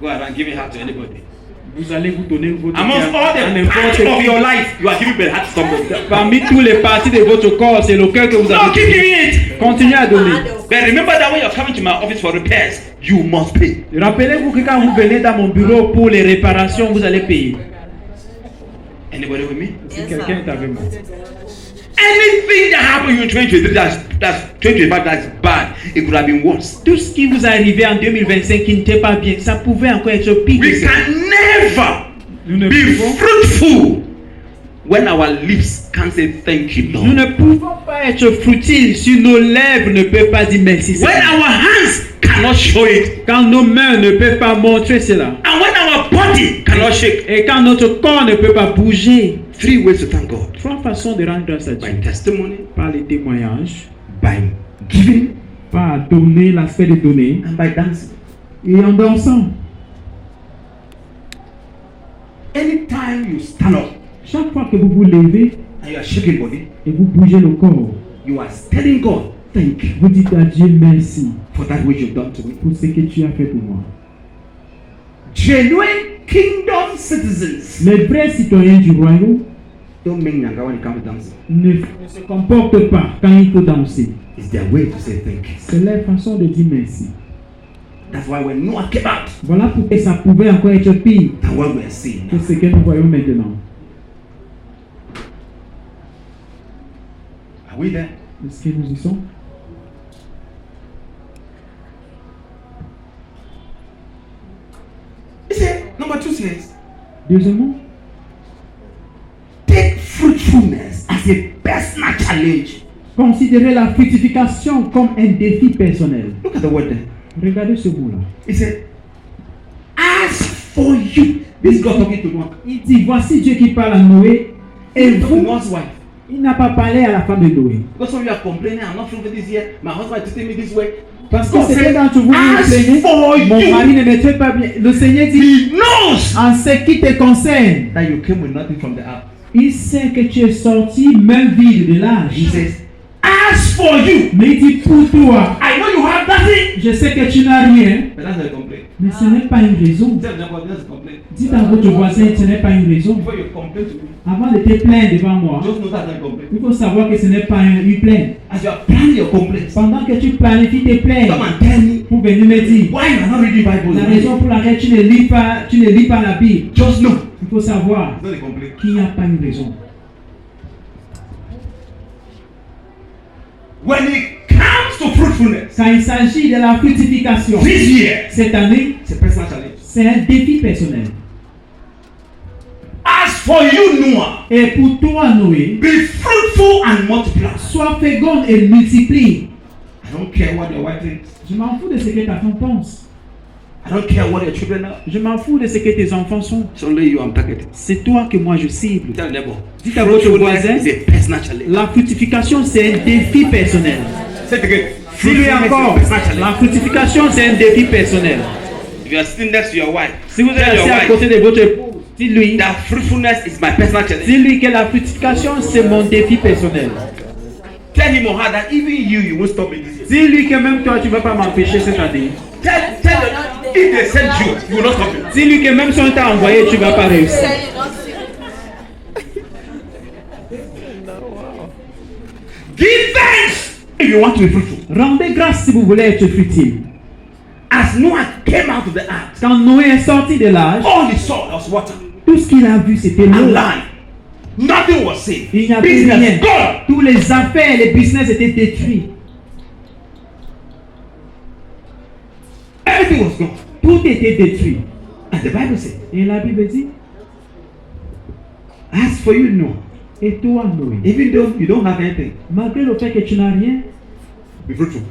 go around giving heart to anybody. Vous allez vous donner votre Amongst cœur all à the n'importe parts of qui. your life, you are giving the heart to somebody. Parmi tous les parties de votre corps, c'est le cœur que vous No, avez. keep giving it. Continuez à donner. But remember that when you're coming to my office for repairs, you must pay. Rappelez-vous que quand vous venez dans mon bureau pour les réparations, vous allez payer. Anybody with me? Si quelqu'un est avec moi. Anything that happened in 2023 that's 2025 that's bad, it could have been worse. Tout ce qui vous est arrivé en 2025 qui n'était pas bien, ça pouvait encore être pire. We can never Nous ne be pouvons, fruitful when our lips can't say thank you, nous Lord. ne pouvons pas être fruitiles si nos lèvres ne peuvent pas dire merci. When Seigneur. our hands cannot show it, Quand nos mains ne peuvent pas montrer cela. and when our body cannot shake. Et quand notre corps ne peut pas bouger. 3 ways to thank God: 3 façons de rendre grâce à Dieu. by testimony, Par les témoignages, by giving, par donner, l'aspect de donner, and by dancing. et en dansant. Anytime you stand up Chaque fois que vous vous levez and you are shaking body, et vous bougez le corps, you are telling God, thank you vous dites à Dieu merci for that which you've done to me. pour ce que tu as fait pour moi. Genuine kingdom citizens Les vrais citoyens du royaume don't make nyanga when it comes to dancing. ne se comportent pas quand il faut danser. It's their way to say thank you. C'est leur façon de dire merci. That's why when Noah came out, Voilà pourquoi ça pouvait encore être pire than what we are seeing que now. ce que nous voyons maintenant. Are we there? Est-ce que nous y sommes? He said, number 2 says, Deuxièmement, take fruitfulness as a personal challenge. considérez la fructification comme un défi personnel. Look at the word there. Regardez ce mot-là. He said, as for you, this is God talking to Noah. Il dit, voici Dieu qui parle à Noé, et He's talking to vous, Noah's wife. il n'a pas parlé à la femme de Noé. Because some of you are complaining, I'm not fruitful this year. My husband is treating me this way. Parce que God c'était said, d'entre vous qui vous as plaignez, for mon mari you, ne me traite pas bien. Le Seigneur dit, he knows en ce qui te concerne, that you came with nothing from the earth. il sait que tu es sorti main vide de l'âge. He says, as for you, Mais il dit, pour toi, I know you have nothing. je sais que tu n'as rien, But that's not a complaint. mais ce n'est pas une raison. Tell them that's a complaint. Dites à votre voisin, ce n'est pas une raison. Before you complain to me, Avant de te plaindre devant moi, just know that's not a complaint. il faut savoir que ce n'est pas une plainte. As you are planning your complaints, Pendant que tu planifies tes plaintes, come and tell me pour venir me dire, why you are not reading Bible. la raison pour laquelle tu ne lis pas la Bible, Just know il faut savoir it's not a complaint. qu'il n'y a pas une raison. When it comes to fruitfulness, Quand il s'agit de la fructification, this year, cette année, it's a personal challenge. c'est un défi personnel. As for you, Noah, Et pour toi, Noé, be fruitful and multiply. sois féconde et multiplie. I don't care what your wife thinks. Je m'en fous de ce que ta femme pense. I don't care what your children are. Je m'en fous de ce que tes enfants sont. It's only you I'm targeting. C'est toi que moi je cible. Tell them, Dites à votre voisin, is a personal challenge. la fructification, c'est un défi personnel. Say it again. Dis-lui Fruitfulness is encore, a personal la challenge. fructification, c'est un défi personnel. If you are sitting next to your wife, Si vous êtes tell your assis à wife côté de votre épouse, dis-lui, that fruitfulness is my personal challenge. dis-lui que la fructification, c'est mon défi personnel. Tell him or her that even you won't stop me this year. Dis-lui que même toi, tu ne vas pas m'empêcher cette année. Tell them if they send you will not stop me. Dis-lui que même si on t'a envoyé, tu ne vas pas réussir. Give thanks if you want to be fruitful. Rendez grâce si vous voulez être fructile. As Noah came out of the ark, Quand Noé est sorti de l'âge, all he saw was water tout ce qu'il a vu, c'était and l'eau. land. Nothing was saved. Il n'y avait rien. Business gone. Tous les affaires, les business étaient détruits. Everything was gone. Tout était détruit. And the Bible said, Et la Bible dit, as for you, Noah, et toi, Noé, even though you don't have anything, malgré le fait que tu n'as rien, be fruitful.